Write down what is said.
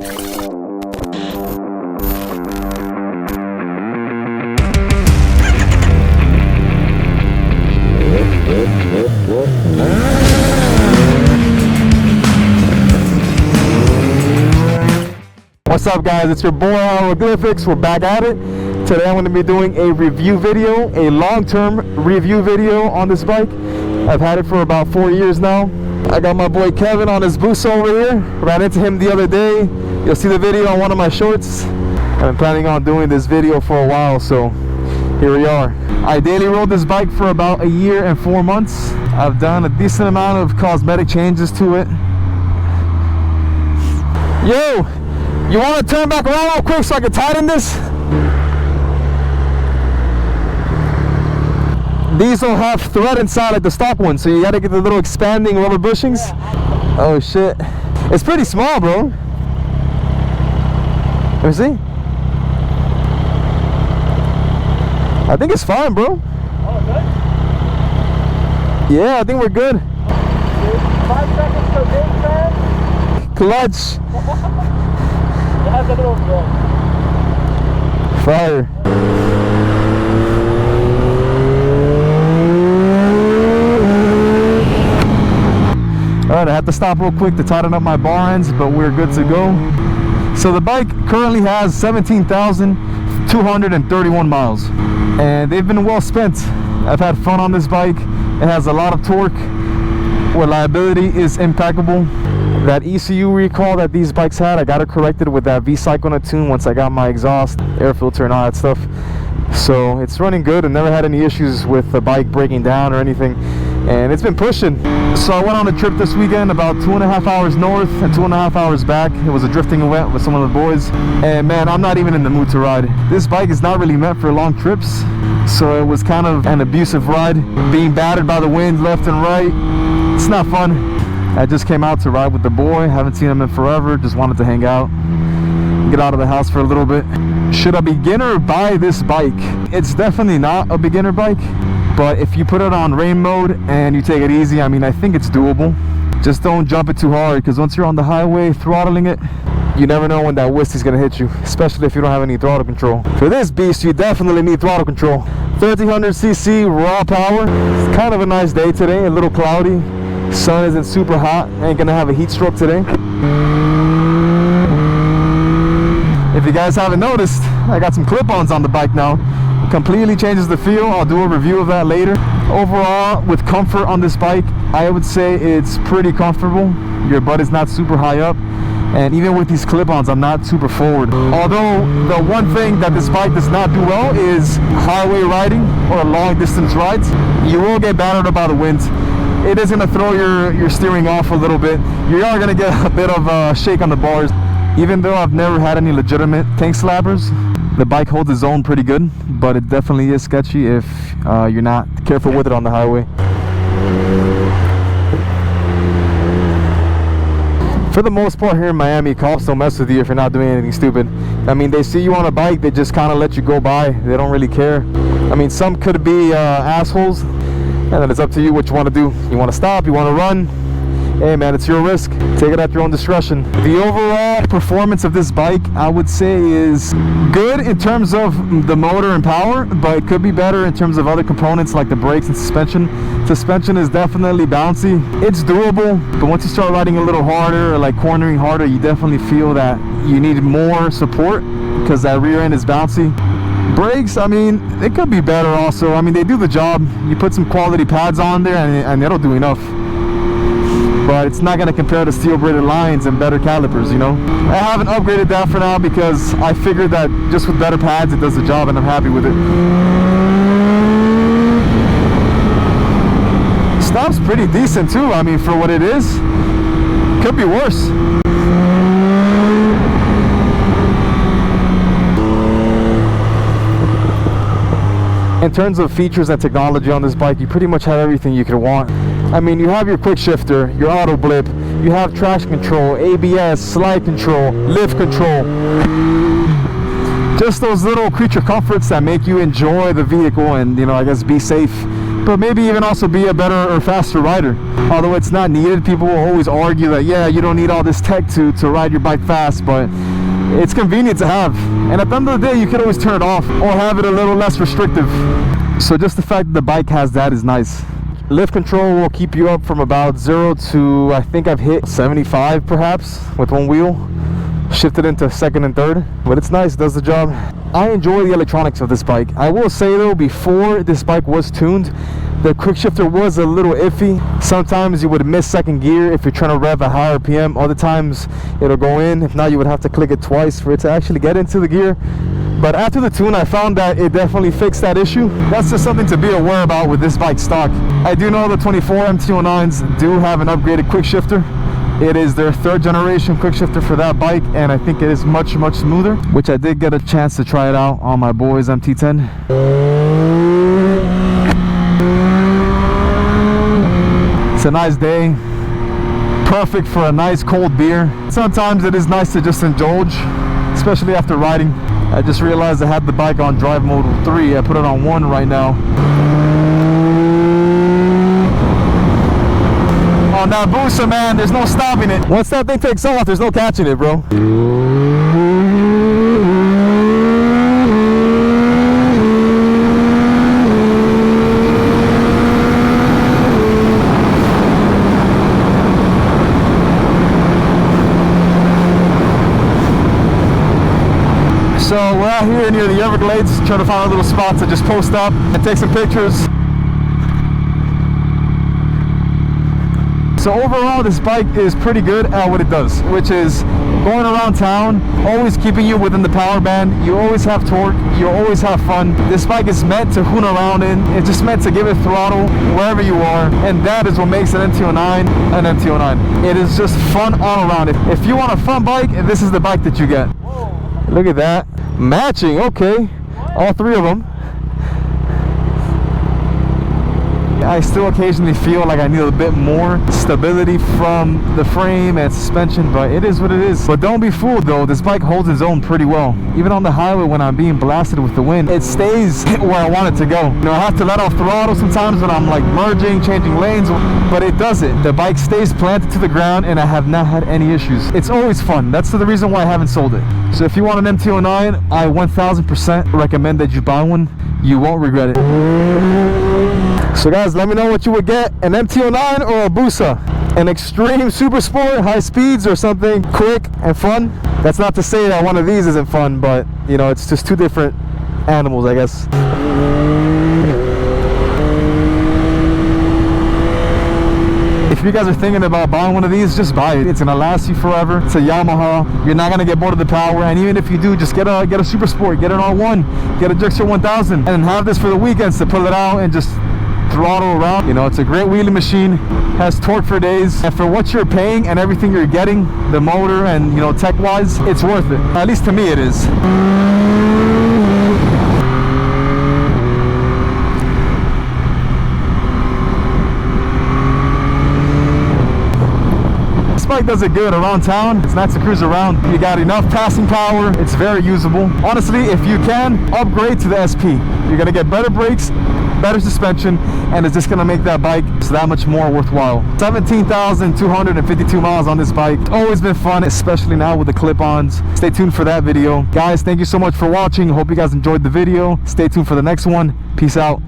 What's up, guys? It's your boy Hieroglyphics. We're back at it. Today I'm going to be doing a review video, a long-term review video on this bike. I've had it for about 4 years now. I got my boy Kevin on his boost over here. Ran into him the other day. You'll see the video on one of my shorts. I've been planning on doing this video for a while, so here we are. I daily rode this bike for about a year and 4 months. I've done a decent amount of cosmetic changes to it. Yo! You want to turn back around real quick so I can tighten this? These don't have thread inside like the stock ones, so you got to get the little expanding rubber bushings. Oh shit. It's pretty small, bro. Let me see. I think it's fine, bro. Oh, good? Yeah, I think we're good. 5 seconds per big fan. Clutch. It has a little Fire. Alright, I have to stop real quick to tighten up my bar ends, but we're good to go. So the bike currently has 17,231 miles, and they've been well spent. I've had fun on this bike. It has a lot of torque. Reliability is impeccable. That ECU recall that these bikes had, I got it corrected with that V-Cycle on a tune once I got my exhaust, air filter and all that stuff. So it's running good and never had any issues with the bike breaking down or anything. And it's been pushing. So I went on a trip this weekend, about 2.5 hours north and 2.5 hours back. It was a drifting event with some of the boys. And man, I'm not even in the mood to ride. This bike is not really meant for long trips. So it was kind of an abusive ride, being battered by the wind left and right. It's not fun. I just came out to ride with the boy. Haven't seen him in forever. Just wanted to hang out, get out of the house for a little bit. Should a beginner buy this bike? It's definitely not a beginner bike, but if you put it on rain mode and you take it easy, I mean, I think it's doable. Just don't jump it too hard, because once you're on the highway throttling it, you never know when that whisk is gonna hit you, especially if you don't have any throttle control. For this beast, you definitely need throttle control. 1300cc raw power. It's kind of a nice day today, a little cloudy. Sun isn't super hot. Ain't gonna have a heat stroke today. If you guys haven't noticed, I got some clip-ons on the bike now. Completely changes the feel. I'll do a review of that later. Overall, with comfort on this bike, I would say it's pretty comfortable. Your butt is not super high up, and even with these clip-ons, I'm not super forward. Although the one thing that this bike does not do well is highway riding or long distance rides. You will get battered up by the wind. It is going to throw your steering off a little bit. You are going to get a bit of a shake on the bars. Even though I've never had any legitimate tank slappers, the bike holds its own pretty good, but it definitely is sketchy if you're not careful with it on the highway. For the most part here in Miami, cops don't mess with you if you're not doing anything stupid. I mean, they see you on a bike, they just kind of let you go by. They don't really care. I mean, some could be assholes. And then it's up to you what you want to do. You want to stop, you want to run. Hey man, it's your risk. Take it at your own discretion. The overall performance of this bike, I would say, is good in terms of the motor and power, but it could be better in terms of other components like the brakes and suspension. Suspension is definitely bouncy. It's doable, but once you start riding a little harder or like cornering harder, you definitely feel that you need more support because that rear end is bouncy. Brakes, I mean, they could be better also. I mean, they do the job. You put some quality pads on there and it'll do enough. But it's not going to compare to steel braided lines and better calipers, you know. I haven't upgraded that for now because I figured that just with better pads it does the job, and I'm happy with it. Stop's pretty decent too. I mean, for what it is, could be worse. In terms of features and technology on this bike, you pretty much have everything you could want. I mean, you have your quick shifter, your auto blip, you have traction control, ABS, slide control, lift control. Just those little creature comforts that make you enjoy the vehicle and, you know, I guess be safe but maybe even also be a better or faster rider. Although it's not needed, people will always argue that, yeah, you don't need all this tech to ride your bike fast, but it's convenient to have. And at the end of the day, you can always turn it off or have it a little less restrictive. So just the fact that the bike has that is nice. Lift control will keep you up from about 0 to, I think I've hit 75 perhaps with one wheel. Shifted into second and third, but it's nice, does the job. I enjoy the electronics of this bike. I will say though, before this bike was tuned, the quick shifter was a little iffy. Sometimes you would miss second gear if you're trying to rev a higher RPM. Other times it'll go in. If not, you would have to click it twice for it to actually get into the gear. But after the tune, I found that it definitely fixed that issue. That's just something to be aware about with this bike stock. I do know the 24 MT-09s do have an upgraded quick shifter. It is their 3rd generation quick shifter for that bike, and I think it is much smoother, which I did get a chance to try it out on my boy's MT-10. It's a nice day, perfect for a nice cold beer. Sometimes it is nice to just indulge, especially after riding. I just realized I had the bike on drive mode 3. I put it on 1 right now. On that booster, man, there's no stopping it. Once that thing takes off, there's no catching it, bro. So we're out here near the Everglades, trying to find a little spot to just post up and take some pictures. So overall, this bike is pretty good at what it does, which is going around town, always keeping you within the power band. You always have torque, you always have fun. This bike is meant to hoon around in. It's just meant to give it throttle wherever you are, and that is what makes an MT-09 an MT-09. It is just fun all around. If you want a fun bike, this is the bike that you get. Whoa. Look at that. Matching, okay. All 3 of them. I still occasionally feel like I need a bit more stability from the frame and suspension, but it is what it is. But don't be fooled though, this bike holds its own pretty well. Even on the highway when I'm being blasted with the wind, it stays where I want it to go. You know, I have to let off throttle sometimes when I'm like merging, changing lanes, but it does it. The bike stays planted to the ground and I have not had any issues. It's always fun. That's the reason why I haven't sold it. So if you want an MT-09, I 1000% recommend that you buy one. You won't regret it. So guys, let me know what you would get, an MT-09 or a Busa. An extreme super sport, high speeds, or something quick and fun. That's not to say that one of these isn't fun, but you know, it's just 2 different animals, I guess. If you guys are thinking about buying one of these, just buy it. It's gonna last you forever. It's a Yamaha. You're not gonna get bored of the power, and even if you do, just get a super sport, get an R1, get a Gixxer 1000, and then have this for the weekends to pull it out and just throttle around. You know, it's a great wheelie machine, has torque for days, and for what you're paying and everything you're getting, the motor and, you know, tech wise, it's worth it. At least to me it is. This bike does it good around town. It's nice to cruise around. You got enough passing power. It's very usable. Honestly, if you can, upgrade to the SP. You're gonna get better brakes, better suspension, and it's just gonna make that bike that much more worthwhile. 17,252 miles on this bike. It's always been fun, especially now with the clip-ons. Stay tuned for that video. Guys, thank you so much for watching. Hope you guys enjoyed the video. Stay tuned for the next one. Peace out.